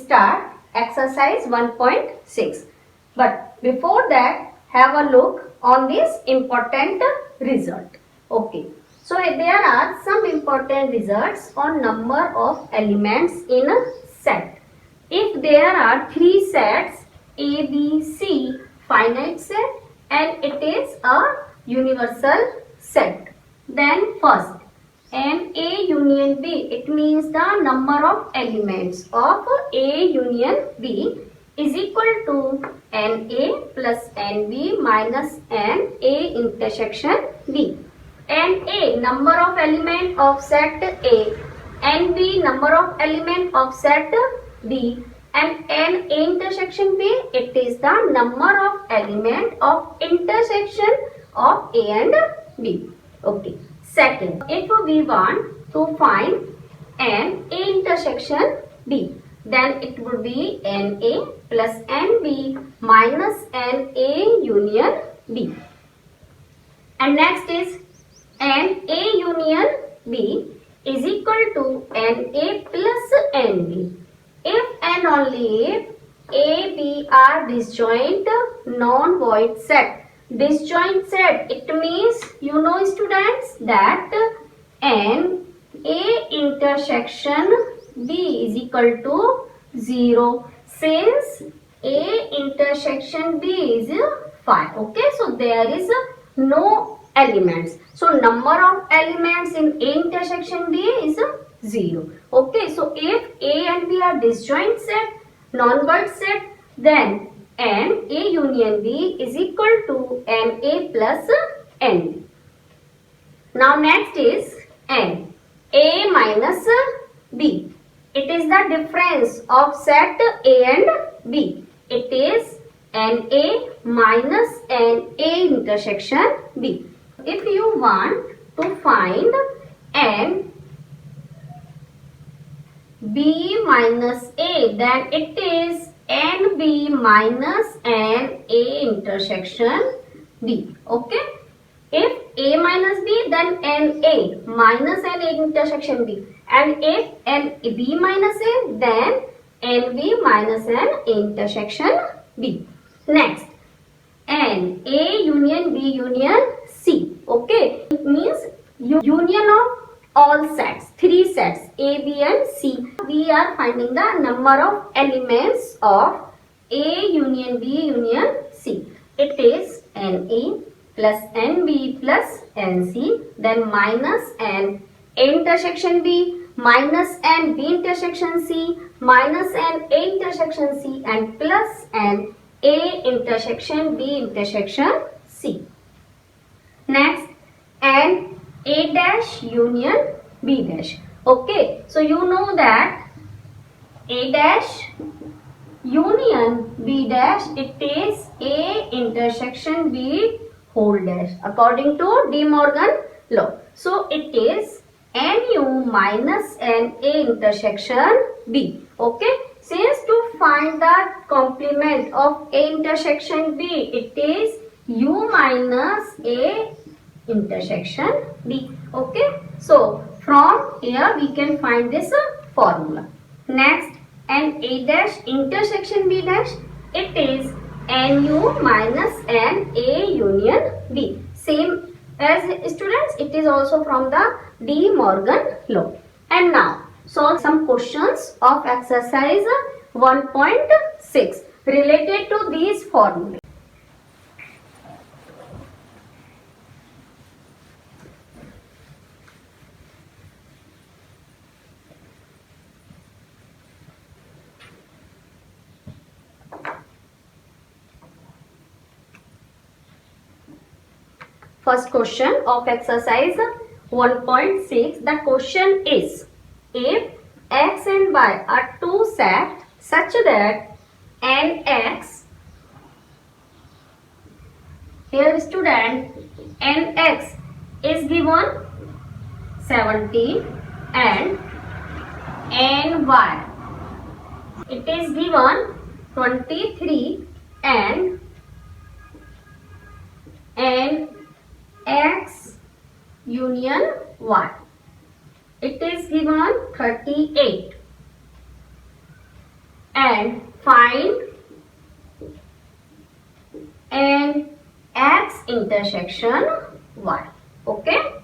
start exercise 1.6. But before that, have a look on this important result. Okay. So there are some important results on number of elements in a set. If there are 3 sets A, B, C, finite set, and it is a universal set, then first NA union B, it means the number of elements of A union B is equal to NA plus NB minus NA intersection B. NA number of element of set A, NB number of element of set B, and NA intersection B, it is the number of element of intersection of A and B. Okay. Second, if we want to find NA intersection B, then it would be NA plus NB minus NA union B. And next is NA union B is equal to NA plus NB. If and only if A, B are disjoint non-void set. Disjoint set, it means, you know students, that N A intersection B is equal to 0 since A intersection B is 5. Okay, so there is no elements. So number of elements in A intersection B is 0. Okay, so if A and B are disjoint set, non-void set, then NA union B is equal to NA plus NB. Now next is NA minus B. It is the difference of set A and B. It is NA minus NA intersection B. If you want to find N B minus A, then it is NB minus NA intersection B. Okay. If A minus B, then NA minus NA intersection B. And if NB minus A, then NB minus NA intersection B. Next, NA union B union C. Okay. It means union of all sets, 3 sets A, B and C. We are finding the number of elements of A union B union C. It is NA plus NB plus NC, then minus N A intersection B, minus N B intersection C, minus N A intersection C, and plus N A intersection B intersection C. Next, N A dash union B dash. Okay, so you know that A dash union B dash, it is A intersection B whole dash according to De Morgan law. So it is NU minus NA intersection B. Okay, since to find the complement of A intersection B, it is U minus A intersection B. Okay, so from here we can find this formula. Next, NA dash intersection B dash, it is NU minus NA union B. Same as students, it is also from the De Morgan law. And now solve some questions of exercise 1.6 related to these formulas. First question of exercise 1.6. The question is, if X and Y are 2 sets such that Nx, here student, Nx is given 17 and Ny, it is given 23 and X union Y, it is given 38. and find an x intersection y. Okay.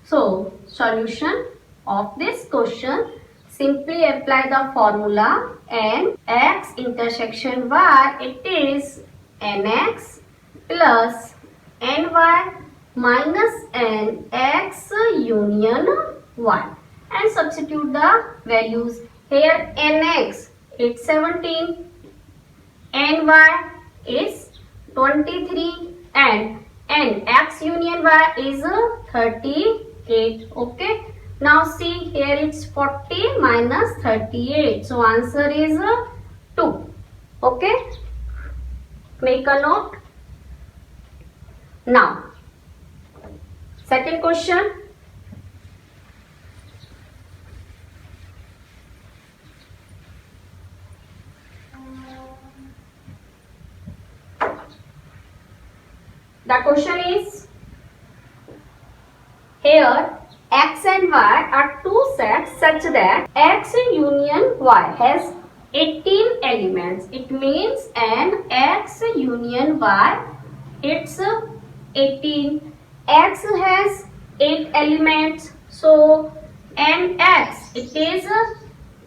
So solution of this question, simply apply the formula and x intersection y, it is nx plus ny minus nx union y, and substitute the values. Here nx it's 17, ny is 23 and x union y is 38. Okay. Now see here it's 40 minus 38. So answer is 2. Okay. Make a note. Now second question. The question is, here x and y are two sets such that x union y has 18 elements. It means an x union y, it's 18. X has 8 elements, so n x it is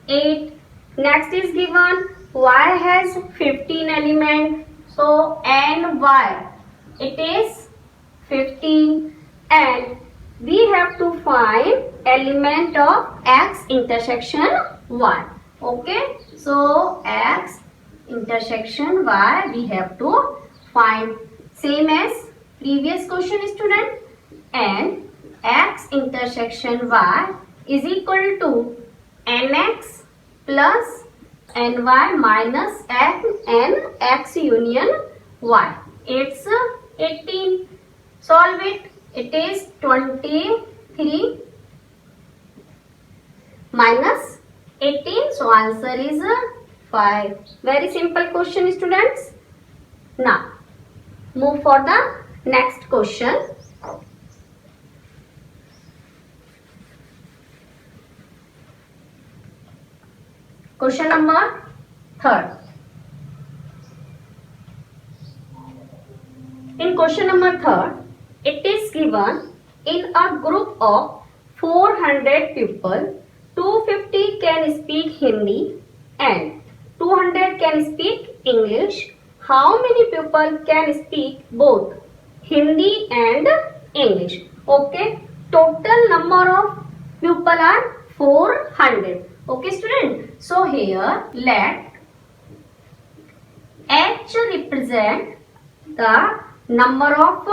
8. Next is given y has 15 elements, so n y it is 15, and we have to find element of x intersection y. Okay, so x intersection y we have to find, same as previous question student, and x intersection y is equal to nx plus ny minus nx union y. It's 18. Solve it. It is 23 minus 18. So answer is 5. Very simple question students. Now move for the next question. Question number 3. In question number 3, it is given in a group of 400 people, 250 can speak Hindi and 200 can speak English. How many people can speak both Hindi and English? Okay, total number of people are 400. Okay student, so here let H represent the number of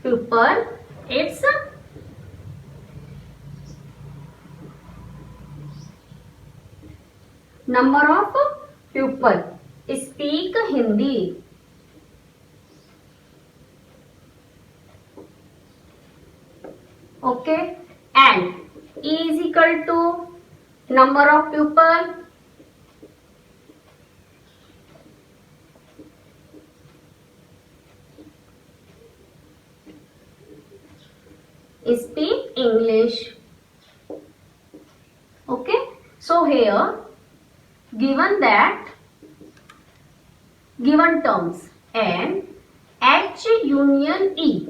people. It's number of people speak Hindi. Okay, and E is equal to number of people speak English. Okay, so here given that given terms and H union E,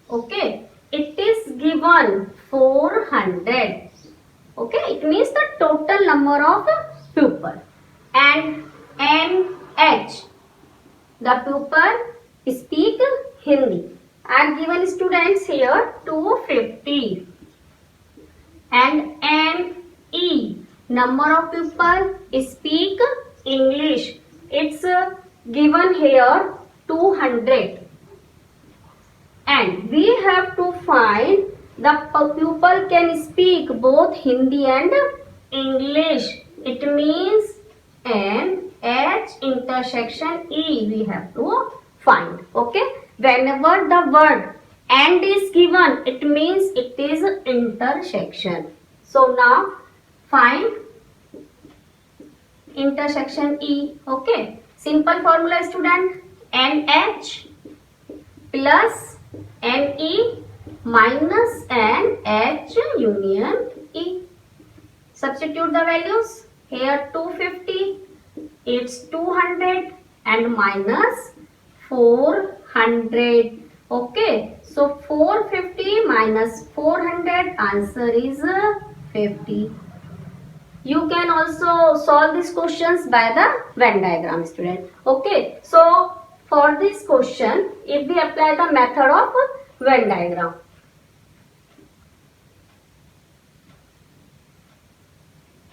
okay, it is given 400. Okay, it means the total number of people, and NH, the people speak Hindi, are given students here 250, and NE, number of people speak English, it's given here 200, and we have to find the pupil can speak both Hindi and English. It means an H intersection E we have to find. Okay, whenever the word and is given, it means it is intersection. So now find intersection E. Okay, simple formula student, NH plus NE minus an H union E. Substitute the values. Here 250, it's 200 and minus 400. Okay, so 450 minus 400, answer is 50. You can also solve these questions by the Venn diagram, student. Okay, so for this question, if we apply the method of Venn diagram,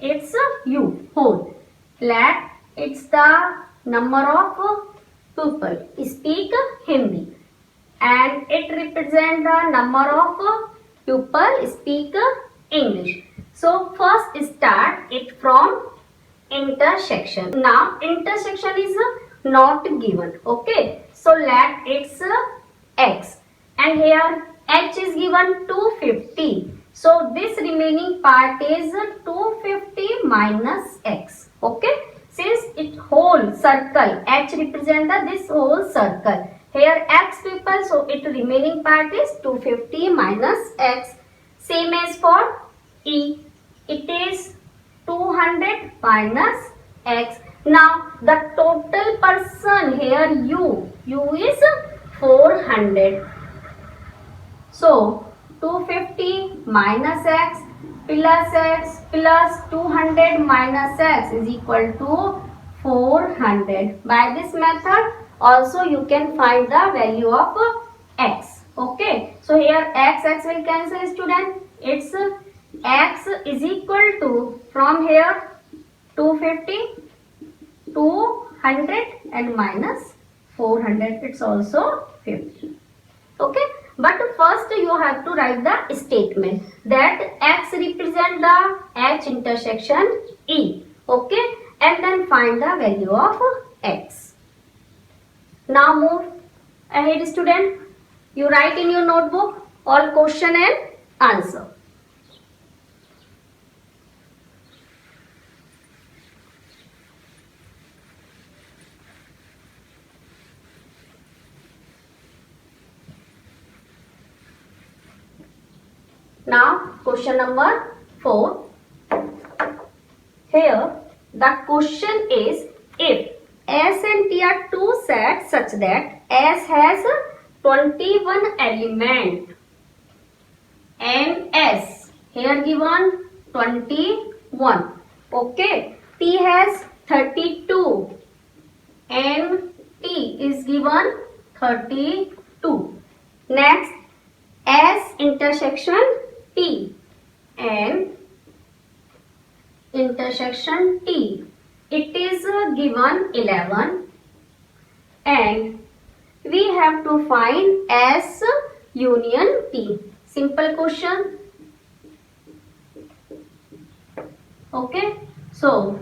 it's U whole. Let it's the number of people speak Hindi, and it represents the number of people speak English. So first start it from intersection. Now intersection is not given. Okay, so let it's X, and here H is given 250. So this remaining part is 250 minus X. Okay, since it whole circle, H represents this whole circle. Here X people, so it remaining part is 250 minus X. Same as for E, it is 200 minus X. Now the total person here U is 400. So 250 minus X plus 200 minus X is equal to 400. By this method also you can find the value of X. Okay, so here X will cancel, student. It's X is equal to, from here 250, 200 and minus 400, it's also 50. Okay, but first you have to write the statement that X represent the H intersection E. Okay, and then find the value of X. Now move ahead, student. You write in your notebook all question and answer. Now question number 4. Here the question is, if S and T are two sets such that S has 21 element and S here given 21. Okay, T has 32 and T is given 32. Next, S intersection T and intersection T, it is given 11, and we have to find S union T. Simple question. Okay, so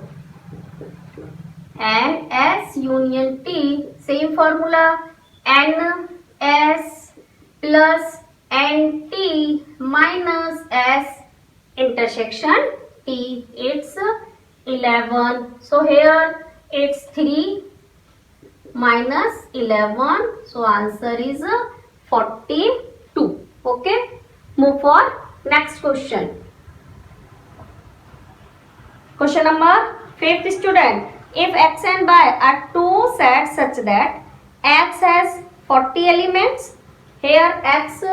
and S union T, same formula, N S plus N T minus S intersection T, it's 11. So here it's 3 minus 11, so answer is 42. Okay, move for next question. Question number 5th, student. If X and Y are two sets such that X has 40 elements, here X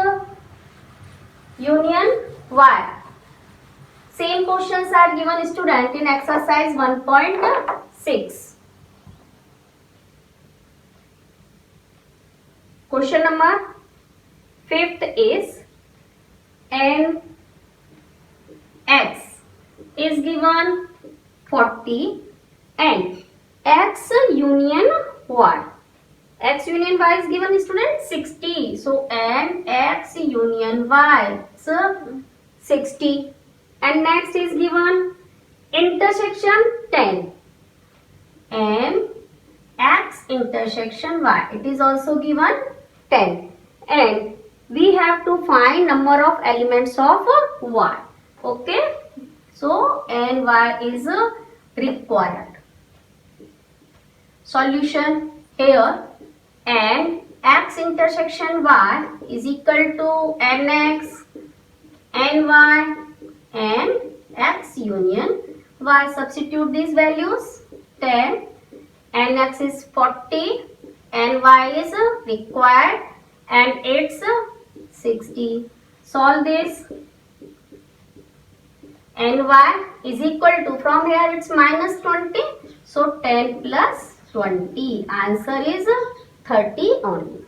union Y. Same questions are given, student, in exercise 1.6. Question number 5th is, and X is given 40 and X union Y. X union Y is given, student, 60. So and X union Y, so 60. And next is given intersection 10 and X intersection Y, it is also given 10, and we have to find number of elements of Y. Okay, so and Y is required. Solution here, and X intersection Y is equal to NX, NY and X union y, substitute these values. 10 and x is 40 and y is required and it's 60. Solve this. And y is equal to, from here it's minus 20, so 10 plus 20, answer is 30 only.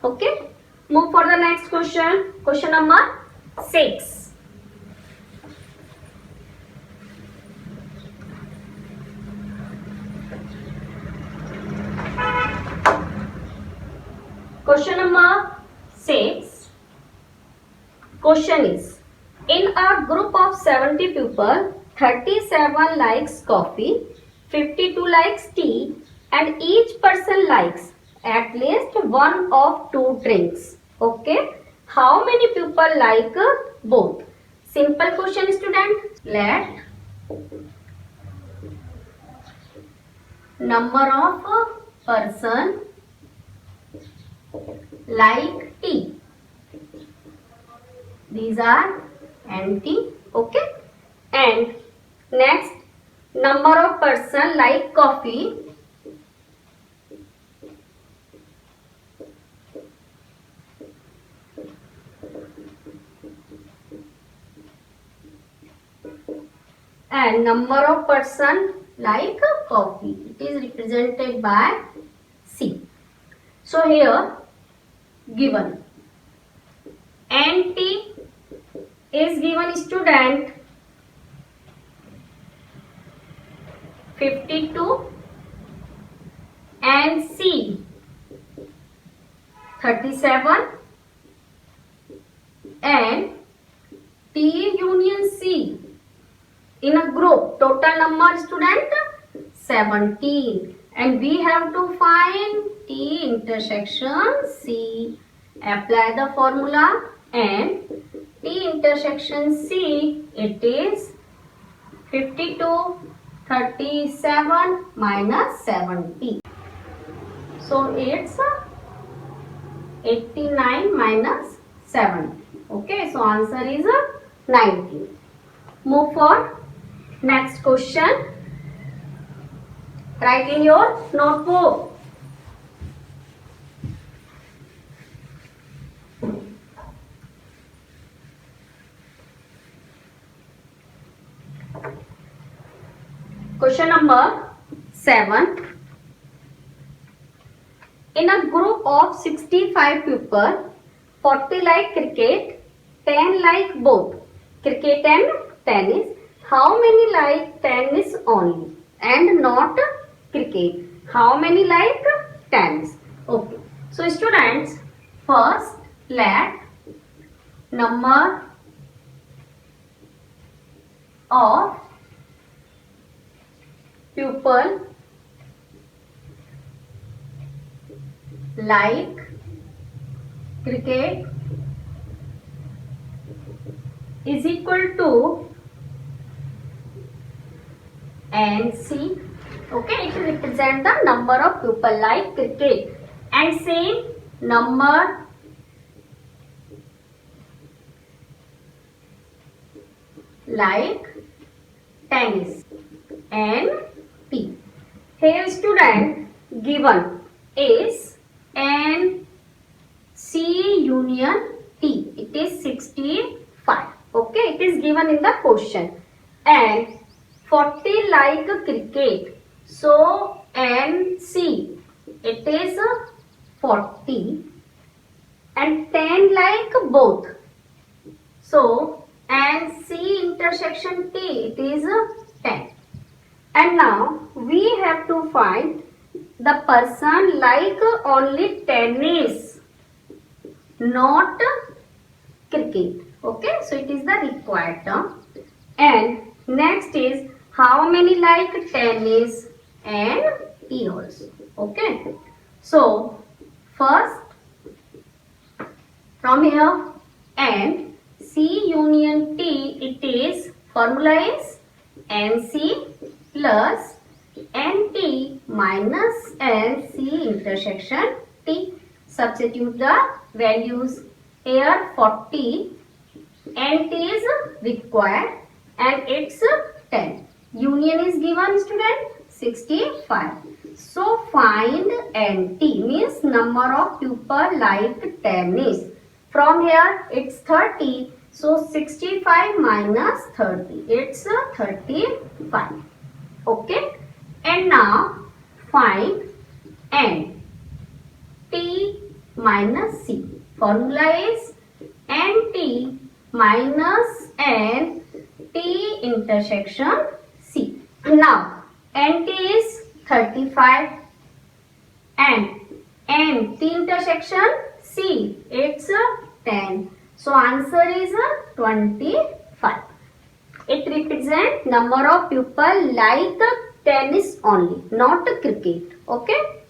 Okay, move for the next question. Question number 6. Question number 6. Question is, in a group of 70 people, 37 likes coffee, 52 likes tea, and each person likes at least one of two drinks. Okay, how many people like both? Simple question, student. Let number of person like tea. These are empty. Okay, and next, number of person like coffee. And number of person like coffee, it is represented by C. So here given and T is given, student, 52 and C 37 and T union C in a group, total number, student, 17, and we have to find T intersection C. Apply the formula, and T intersection C, it is 52, 37 minus 70. So it's 89 minus 70. Okay, so answer is 90. Move for next question. Write in your notebook. Question number 7. In a group of 65 people, 40 like cricket, 10 like both cricket and tennis. How many like tennis only and not cricket? How many like tennis? Okay. So students, first let number of people like cricket is equal to NC. Okay, it represents the number of people like cricket, and same number like tennis and T. Here student, given is N C union T. It is 65. Okay, it is given in the question. And 40 like cricket. So NC, it is 40. And 10 like both. So NC intersection T, it is 10. And now we have to find the person like only tennis, not cricket. Okay, so it is the required term. And next is how many like tennis and T also. Okay, so first from here, and C union T, it is, formula is NC plus NT minus NC intersection T. Substitute the values. Here 40 NT is required and it's 10. Union is given, student, 65. So find NT means number of pupil like tennis. From here it's 30. So 65 minus 30. It's 35. Okay. And now find N. T minus C. Formula is NT minus N T intersection C. Now NT is 35 and N T intersection C, it's 10. So answer is 25. It represents number of pupil like tennis only, not cricket. Okay.